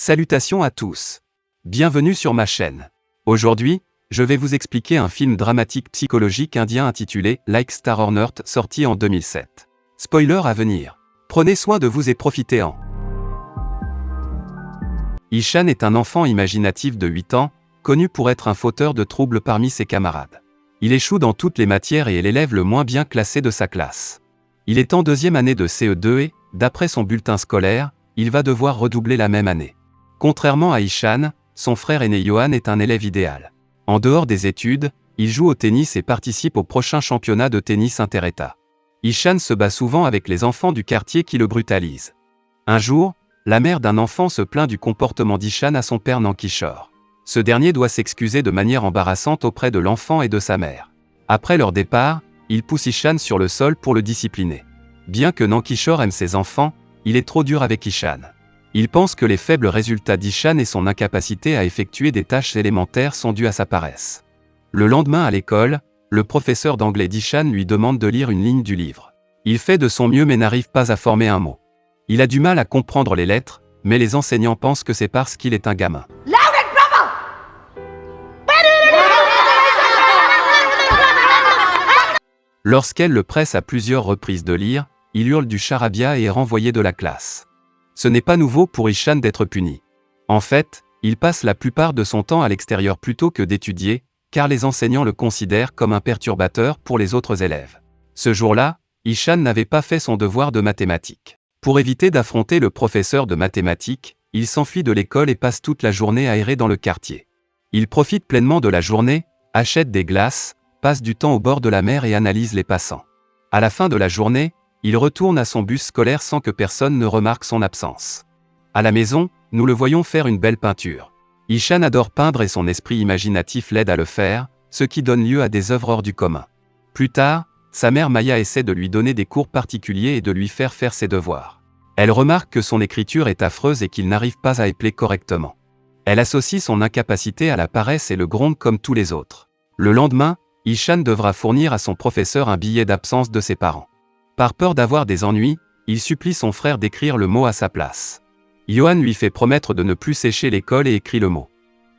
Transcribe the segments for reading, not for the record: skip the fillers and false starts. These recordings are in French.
Salutations à tous. Bienvenue sur ma chaîne. Aujourd'hui, je vais vous expliquer un film dramatique psychologique indien intitulé Like Star on Earth, sorti en 2007. Spoiler à venir. Prenez soin de vous et profitez-en. Ishan est un enfant imaginatif de 8 ans, connu pour être un fauteur de troubles parmi ses camarades. Il échoue dans toutes les matières et est l'élève le moins bien classé de sa classe. Il est en deuxième année de CE2 et, d'après son bulletin scolaire, il va devoir redoubler la même année. Contrairement à Ishan, son frère aîné Johan est un élève idéal. En dehors des études, il joue au tennis et participe au prochain championnat de tennis inter-État. Ishan se bat souvent avec les enfants du quartier qui le brutalisent. Un jour, la mère d'un enfant se plaint du comportement d'Ishan à son père Nankishore. Ce dernier doit s'excuser de manière embarrassante auprès de l'enfant et de sa mère. Après leur départ, il pousse Ishan sur le sol pour le discipliner. Bien que Nankishore aime ses enfants, il est trop dur avec Ishan. Il pense que les faibles résultats d'Ishan et son incapacité à effectuer des tâches élémentaires sont dus à sa paresse. Le lendemain à l'école, le professeur d'anglais d'Ishan lui demande de lire une ligne du livre. Il fait de son mieux mais n'arrive pas à former un mot. Il a du mal à comprendre les lettres, mais les enseignants pensent que c'est parce qu'il est un gamin. Lorsqu'elle le presse à plusieurs reprises de lire, il hurle du charabia et est renvoyé de la classe. Ce n'est pas nouveau pour Ishan d'être puni. En fait, il passe la plupart de son temps à l'extérieur plutôt que d'étudier, car les enseignants le considèrent comme un perturbateur pour les autres élèves. Ce jour-là, Ishan n'avait pas fait son devoir de mathématiques. Pour éviter d'affronter le professeur de mathématiques, il s'enfuit de l'école et passe toute la journée à errer dans le quartier. Il profite pleinement de la journée, achète des glaces, passe du temps au bord de la mer et analyse les passants. À la fin de la journée, il retourne à son bus scolaire sans que personne ne remarque son absence. À la maison, nous le voyons faire une belle peinture. Ishan adore peindre et son esprit imaginatif l'aide à le faire, ce qui donne lieu à des œuvres hors du commun. Plus tard, sa mère Maya essaie de lui donner des cours particuliers et de lui faire faire ses devoirs. Elle remarque que son écriture est affreuse et qu'il n'arrive pas à épeler correctement. Elle associe son incapacité à la paresse et le gronde comme tous les autres. Le lendemain, Ishan devra fournir à son professeur un billet d'absence de ses parents. Par peur d'avoir des ennuis, il supplie son frère d'écrire le mot à sa place. Johan lui fait promettre de ne plus sécher l'école et écrit le mot.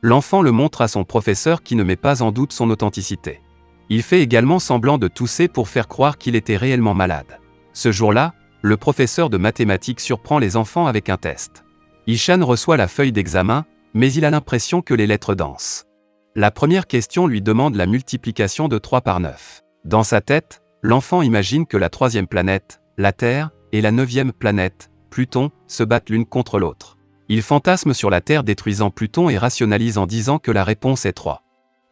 L'enfant le montre à son professeur qui ne met pas en doute son authenticité. Il fait également semblant de tousser pour faire croire qu'il était réellement malade. Ce jour-là, le professeur de mathématiques surprend les enfants avec un test. Ishan reçoit la feuille d'examen, mais il a l'impression que les lettres dansent. La première question lui demande la multiplication de 3 par 9. Dans sa tête, l'enfant imagine que la 3e planète, la Terre, et la 9e planète, Pluton, se battent l'une contre l'autre. Il fantasme sur la Terre détruisant Pluton et rationalise en disant que la réponse est 3.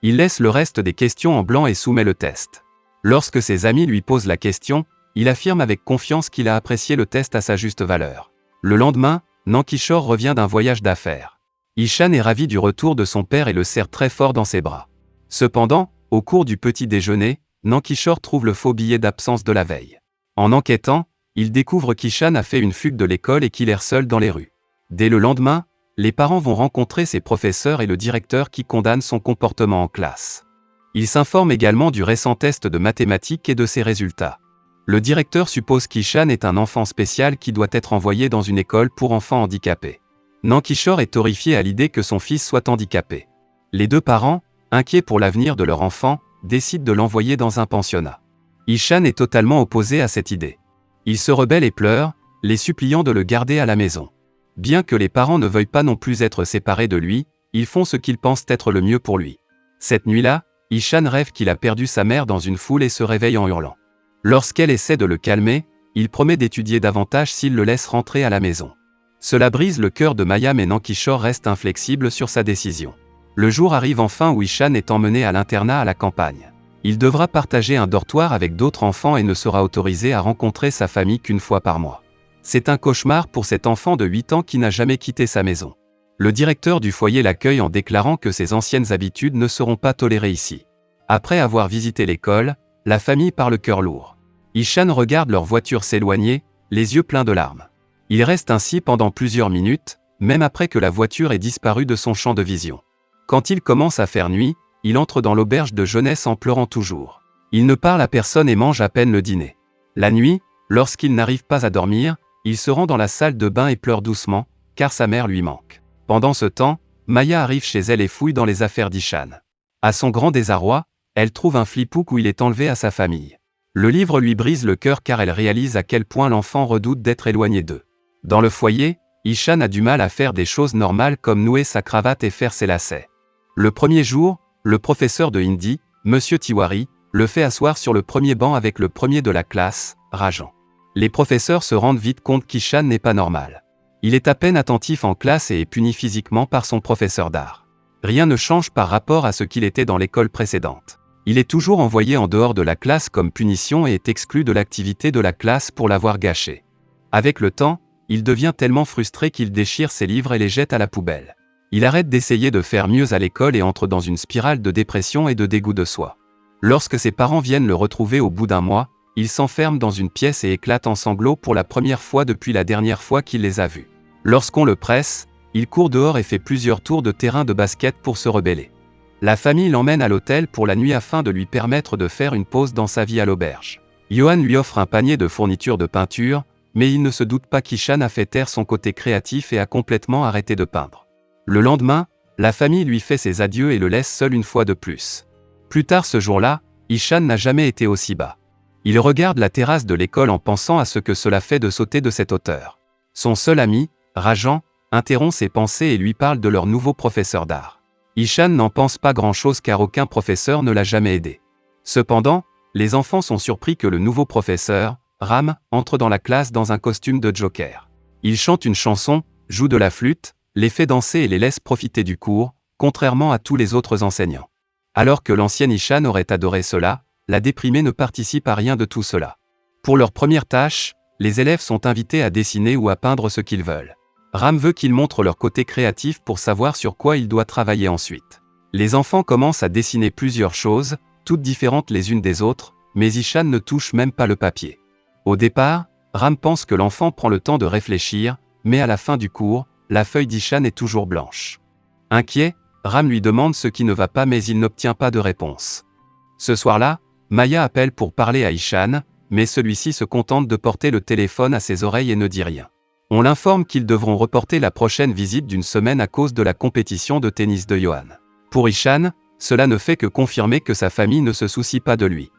Il laisse le reste des questions en blanc et soumet le test. Lorsque ses amis lui posent la question, il affirme avec confiance qu'il a apprécié le test à sa juste valeur. Le lendemain, Nankishore revient d'un voyage d'affaires. Ishan est ravi du retour de son père et le serre très fort dans ses bras. Cependant, au cours du petit déjeuner, Nankishore trouve le faux billet d'absence de la veille. En enquêtant, il découvre qu'Ishan a fait une fugue de l'école et qu'il erre seul dans les rues. Dès le lendemain, les parents vont rencontrer ses professeurs et le directeur qui condamne son comportement en classe. Ils s'informent également du récent test de mathématiques et de ses résultats. Le directeur suppose qu'Ishan est un enfant spécial qui doit être envoyé dans une école pour enfants handicapés. Nankishore est horrifié à l'idée que son fils soit handicapé. Les deux parents, inquiets pour l'avenir de leur enfant, décide de l'envoyer dans un pensionnat. Ishan est totalement opposé à cette idée. Il se rebelle et pleure, les suppliant de le garder à la maison. Bien que les parents ne veuillent pas non plus être séparés de lui, ils font ce qu'ils pensent être le mieux pour lui. Cette nuit-là, Ishan rêve qu'il a perdu sa mère dans une foule et se réveille en hurlant. Lorsqu'elle essaie de le calmer, il promet d'étudier davantage s'il le laisse rentrer à la maison. Cela brise le cœur de Maya mais Nankishore reste inflexible sur sa décision. Le jour arrive enfin où Ishan est emmené à l'internat à la campagne. Il devra partager un dortoir avec d'autres enfants et ne sera autorisé à rencontrer sa famille qu'une fois par mois. C'est un cauchemar pour cet enfant de 8 ans qui n'a jamais quitté sa maison. Le directeur du foyer l'accueille en déclarant que ses anciennes habitudes ne seront pas tolérées ici. Après avoir visité l'école, la famille part le cœur lourd. Ishan regarde leur voiture s'éloigner, les yeux pleins de larmes. Il reste ainsi pendant plusieurs minutes, même après que la voiture ait disparu de son champ de vision. Quand il commence à faire nuit, il entre dans l'auberge de jeunesse en pleurant toujours. Il ne parle à personne et mange à peine le dîner. La nuit, lorsqu'il n'arrive pas à dormir, il se rend dans la salle de bain et pleure doucement, car sa mère lui manque. Pendant ce temps, Maya arrive chez elle et fouille dans les affaires d'Ishan. À son grand désarroi, elle trouve un flipbook où il est enlevé à sa famille. Le livre lui brise le cœur car elle réalise à quel point l'enfant redoute d'être éloigné d'eux. Dans le foyer, Ishan a du mal à faire des choses normales comme nouer sa cravate et faire ses lacets. Le premier jour, le professeur de hindi, Monsieur Tiwari, le fait asseoir sur le premier banc avec le premier de la classe, Rajan. Les professeurs se rendent vite compte qu'Ishan n'est pas normal. Il est à peine attentif en classe et est puni physiquement par son professeur d'art. Rien ne change par rapport à ce qu'il était dans l'école précédente. Il est toujours envoyé en dehors de la classe comme punition et est exclu de l'activité de la classe pour l'avoir gâché. Avec le temps, il devient tellement frustré qu'il déchire ses livres et les jette à la poubelle. Il arrête d'essayer de faire mieux à l'école et entre dans une spirale de dépression et de dégoût de soi. Lorsque ses parents viennent le retrouver au bout d'un mois, il s'enferme dans une pièce et éclate en sanglots pour la première fois depuis la dernière fois qu'il les a vus. Lorsqu'on le presse, il court dehors et fait plusieurs tours de terrain de basket pour se rebeller. La famille l'emmène à l'hôtel pour la nuit afin de lui permettre de faire une pause dans sa vie à l'auberge. Johan lui offre un panier de fournitures de peinture, mais il ne se doute pas qu'Ishan a fait taire son côté créatif et a complètement arrêté de peindre. Le lendemain, la famille lui fait ses adieux et le laisse seul une fois de plus. Plus tard ce jour-là, Ishan n'a jamais été aussi bas. Il regarde la terrasse de l'école en pensant à ce que cela fait de sauter de cette hauteur. Son seul ami, Rajan, interrompt ses pensées et lui parle de leur nouveau professeur d'art. Ishan n'en pense pas grand-chose car aucun professeur ne l'a jamais aidé. Cependant, les enfants sont surpris que le nouveau professeur, Ram, entre dans la classe dans un costume de Joker. Il chante une chanson, joue de la flûte, les fait danser et les laisse profiter du cours, contrairement à tous les autres enseignants. Alors que l'ancienne Ishan aurait adoré cela, la déprimée ne participe à rien de tout cela. Pour leur première tâche, les élèves sont invités à dessiner ou à peindre ce qu'ils veulent. Ram veut qu'ils montrent leur côté créatif pour savoir sur quoi il doit travailler ensuite. Les enfants commencent à dessiner plusieurs choses, toutes différentes les unes des autres, mais Ishan ne touche même pas le papier. Au départ, Ram pense que l'enfant prend le temps de réfléchir, mais à la fin du cours, la feuille d'Ishan est toujours blanche. Inquiet, Ram lui demande ce qui ne va pas mais il n'obtient pas de réponse. Ce soir-là, Maya appelle pour parler à Ishan, mais celui-ci se contente de porter le téléphone à ses oreilles et ne dit rien. On l'informe qu'ils devront reporter la prochaine visite d'une semaine à cause de la compétition de tennis de Johan. Pour Ishan, cela ne fait que confirmer que sa famille ne se soucie pas de lui.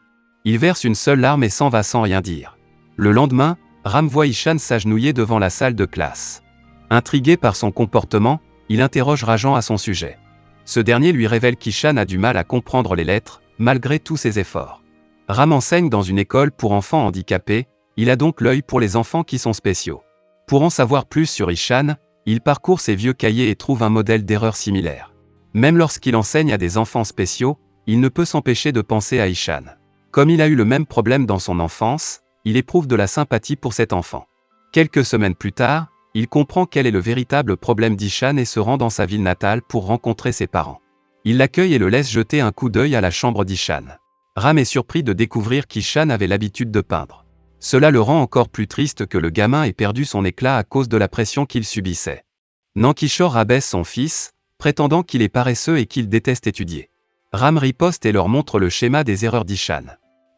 Il verse une seule larme et s'en va sans rien dire. Le lendemain, Ram voit Ishan s'agenouiller devant la salle de classe. Intrigué par son comportement, il interroge Rajan à son sujet. Ce dernier lui révèle qu'Ishan a du mal à comprendre les lettres, malgré tous ses efforts. Ram enseigne dans une école pour enfants handicapés, il a donc l'œil pour les enfants qui sont spéciaux. Pour en savoir plus sur Ishan, il parcourt ses vieux cahiers et trouve un modèle d'erreur similaire. Même lorsqu'il enseigne à des enfants spéciaux, il ne peut s'empêcher de penser à Ishan. Comme il a eu le même problème dans son enfance, il éprouve de la sympathie pour cet enfant. Quelques semaines plus tard, il comprend quel est le véritable problème d'Ishan et se rend dans sa ville natale pour rencontrer ses parents. Il l'accueille et le laisse jeter un coup d'œil à la chambre d'Ishan. Ram est surpris de découvrir qu'Ishan avait l'habitude de peindre. Cela le rend encore plus triste que le gamin ait perdu son éclat à cause de la pression qu'il subissait. Nankishore rabaisse son fils, prétendant qu'il est paresseux et qu'il déteste étudier. Ram riposte et leur montre le schéma des erreurs d'Ishan.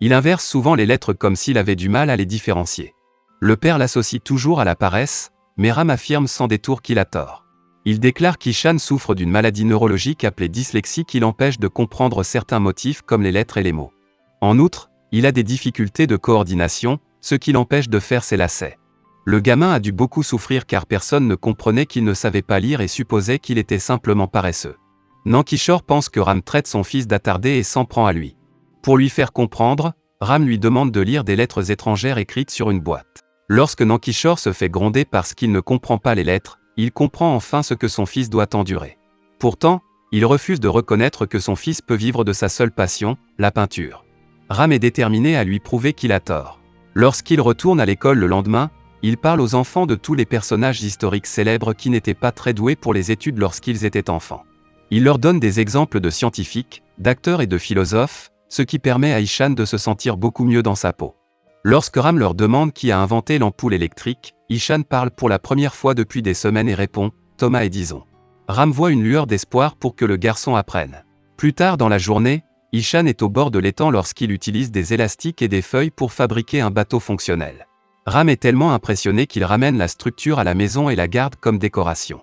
Il inverse souvent les lettres comme s'il avait du mal à les différencier. Le père l'associe toujours à la paresse, mais Ram affirme sans détour qu'il a tort. Il déclare qu'Ishan souffre d'une maladie neurologique appelée dyslexie qui l'empêche de comprendre certains motifs comme les lettres et les mots. En outre, il a des difficultés de coordination, ce qui l'empêche de faire ses lacets. Le gamin a dû beaucoup souffrir car personne ne comprenait qu'il ne savait pas lire et supposait qu'il était simplement paresseux. Nankishore pense que Ram traite son fils d'attardé et s'en prend à lui. Pour lui faire comprendre, Ram lui demande de lire des lettres étrangères écrites sur une boîte. Lorsque Nankishore se fait gronder parce qu'il ne comprend pas les lettres, il comprend enfin ce que son fils doit endurer. Pourtant, il refuse de reconnaître que son fils peut vivre de sa seule passion, la peinture. Ram est déterminé à lui prouver qu'il a tort. Lorsqu'il retourne à l'école le lendemain, il parle aux enfants de tous les personnages historiques célèbres qui n'étaient pas très doués pour les études lorsqu'ils étaient enfants. Il leur donne des exemples de scientifiques, d'acteurs et de philosophes, ce qui permet à Ishan de se sentir beaucoup mieux dans sa peau. Lorsque Ram leur demande qui a inventé l'ampoule électrique, Ishan parle pour la première fois depuis des semaines et répond « Thomas Edison ». Ram voit une lueur d'espoir pour que le garçon apprenne. Plus tard dans la journée, Ishan est au bord de l'étang lorsqu'il utilise des élastiques et des feuilles pour fabriquer un bateau fonctionnel. Ram est tellement impressionné qu'il ramène la structure à la maison et la garde comme décoration.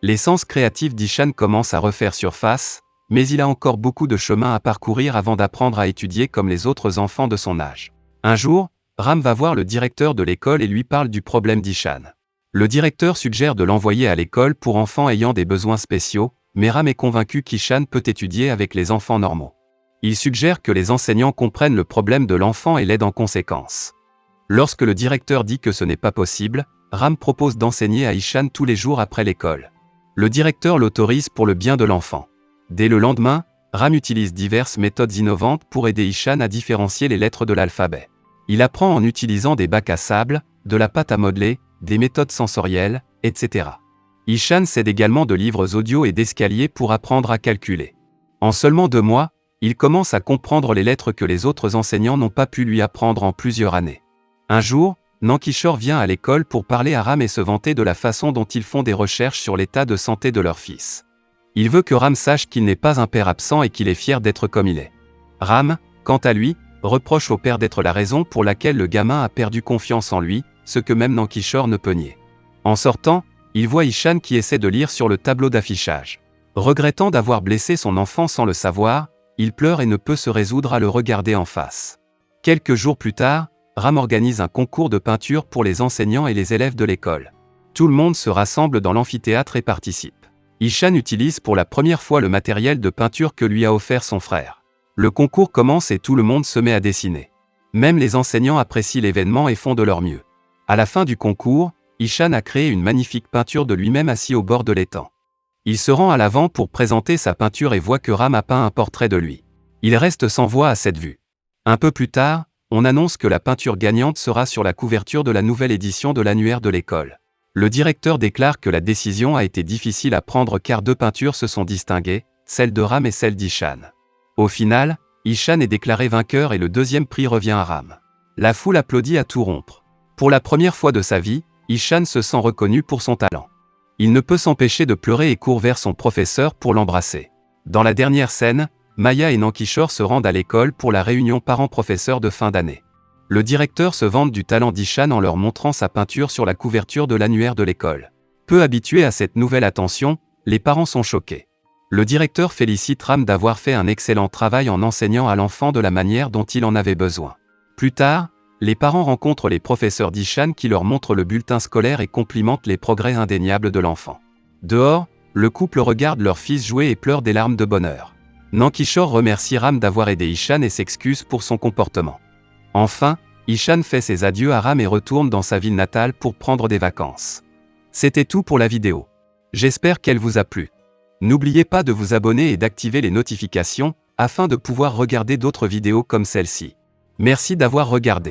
L'essence créative d'Ishan commence à refaire surface, mais il a encore beaucoup de chemin à parcourir avant d'apprendre à étudier comme les autres enfants de son âge. Un jour, Ram va voir le directeur de l'école et lui parle du problème d'Ishan. Le directeur suggère de l'envoyer à l'école pour enfants ayant des besoins spéciaux, mais Ram est convaincu qu'Ishan peut étudier avec les enfants normaux. Il suggère que les enseignants comprennent le problème de l'enfant et l'aident en conséquence. Lorsque le directeur dit que ce n'est pas possible, Ram propose d'enseigner à Ishan tous les jours après l'école. Le directeur l'autorise pour le bien de l'enfant. Dès le lendemain, Ram utilise diverses méthodes innovantes pour aider Ishan à différencier les lettres de l'alphabet. Il apprend en utilisant des bacs à sable, de la pâte à modeler, des méthodes sensorielles, etc. Ishan s'aide également de livres audio et d'escaliers pour apprendre à calculer. En seulement 2 mois, il commence à comprendre les lettres que les autres enseignants n'ont pas pu lui apprendre en plusieurs années. Un jour, Nankishore vient à l'école pour parler à Ram et se vanter de la façon dont ils font des recherches sur l'état de santé de leur fils. Il veut que Ram sache qu'il n'est pas un père absent et qu'il est fier d'être comme il est. Ram, quant à lui, reproche au père d'être la raison pour laquelle le gamin a perdu confiance en lui, ce que même Nankishore ne peut nier. En sortant, il voit Ishan qui essaie de lire sur le tableau d'affichage. Regrettant d'avoir blessé son enfant sans le savoir, il pleure et ne peut se résoudre à le regarder en face. Quelques jours plus tard, Ram organise un concours de peinture pour les enseignants et les élèves de l'école. Tout le monde se rassemble dans l'amphithéâtre et participe. Ishan utilise pour la première fois le matériel de peinture que lui a offert son frère. Le concours commence et tout le monde se met à dessiner. Même les enseignants apprécient l'événement et font de leur mieux. À la fin du concours, Ishan a créé une magnifique peinture de lui-même assis au bord de l'étang. Il se rend à l'avant pour présenter sa peinture et voit que Ram a peint un portrait de lui. Il reste sans voix à cette vue. Un peu plus tard, on annonce que la peinture gagnante sera sur la couverture de la nouvelle édition de l'annuaire de l'école. Le directeur déclare que la décision a été difficile à prendre car 2 peintures se sont distinguées, celle de Ram et celle d'Ishan. Au final, Ishan est déclaré vainqueur et le 2e prix revient à Ram. La foule applaudit à tout rompre. Pour la première fois de sa vie, Ishan se sent reconnu pour son talent. Il ne peut s'empêcher de pleurer et court vers son professeur pour l'embrasser. Dans la dernière scène, Maya et Nankishore se rendent à l'école pour la réunion parents-professeurs de fin d'année. Le directeur se vante du talent d'Ishan en leur montrant sa peinture sur la couverture de l'annuaire de l'école. Peu habitués à cette nouvelle attention, les parents sont choqués. Le directeur félicite Ram d'avoir fait un excellent travail en enseignant à l'enfant de la manière dont il en avait besoin. Plus tard, les parents rencontrent les professeurs d'Ishan qui leur montrent le bulletin scolaire et complimentent les progrès indéniables de l'enfant. Dehors, le couple regarde leur fils jouer et pleure des larmes de bonheur. Nankishore remercie Ram d'avoir aidé Ishan et s'excuse pour son comportement. Enfin, Ishan fait ses adieux à Ram et retourne dans sa ville natale pour prendre des vacances. C'était tout pour la vidéo. J'espère qu'elle vous a plu. N'oubliez pas de vous abonner et d'activer les notifications, afin de pouvoir regarder d'autres vidéos comme celle-ci. Merci d'avoir regardé.